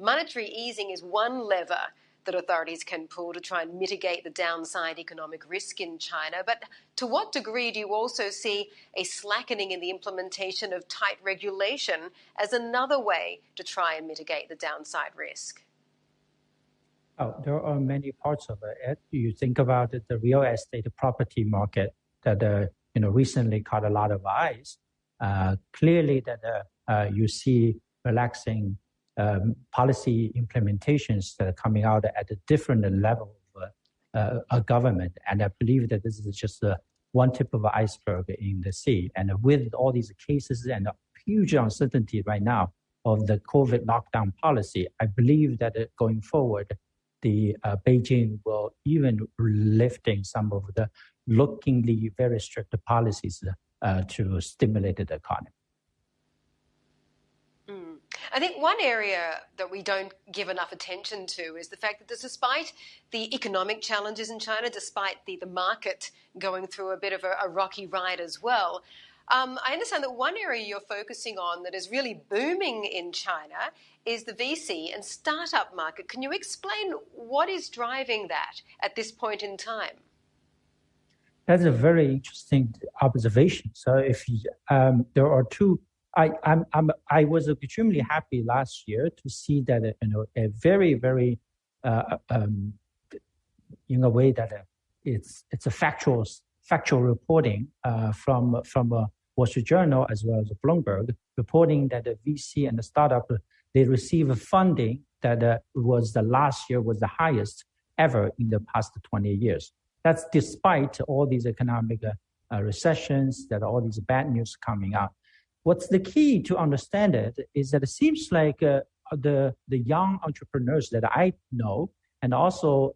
monetary easing is one lever that authorities can pull to try and mitigate the downside economic risk in China. But to what degree do you also see a slackening in the implementation of tight regulation as another way to try and mitigate the downside risk? Oh, there are many parts of it. You think about it, the real estate property market that recently caught a lot of eyes. Clearly, that you see relaxing policy implementations that are coming out at a different level of a government, and I believe that this is just one tip of the iceberg in the sea. And with all these cases and huge uncertainty right now of the COVID lockdown policy, I believe that going forward, the Beijing will even lifting some of the lookingly very strict policies to stimulate the economy. I think one area that we don't give enough attention to is the fact that despite the economic challenges in China, despite the market going through a bit of a rocky ride as well, I understand that one area you're focusing on that is really booming in China is the VC and startup market. Can you explain what is driving that at this point in time? That's a very interesting observation. So if there are two, I was extremely happy last year to see that a very, very in a way that it's a factual reporting from a Wall Street Journal as well as Bloomberg, reporting that the VC and the startup, they receive funding that was the last year was the highest ever in the past 20 years. That's despite all these economic recessions, that all these bad news coming out. What's the key to understand it is that it seems like the young entrepreneurs that I know, and also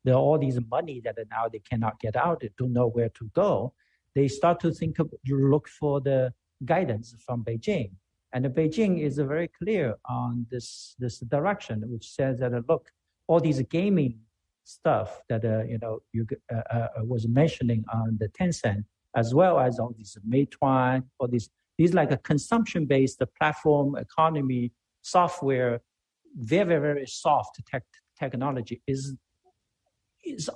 all these money that now they cannot get out, they don't know where to go, they start to look for the guidance from Beijing. And Beijing is very clear on this direction, which says that, look, all these gaming stuff that was mentioning on the Tencent, as well as all these Meituan, all these like a consumption-based platform economy software, very, very soft technology is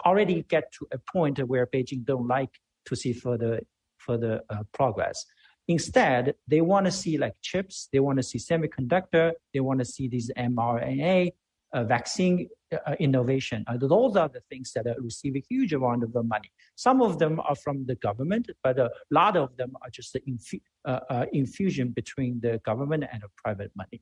already get to a point where Beijing don't like to see further progress. Instead, they want to see like chips, they want to see semiconductor, they want to see these mRNA, vaccine innovation. Those are the things that receive a huge amount of money. Some of them are from the government, but a lot of them are just the infusion between the government and the private money.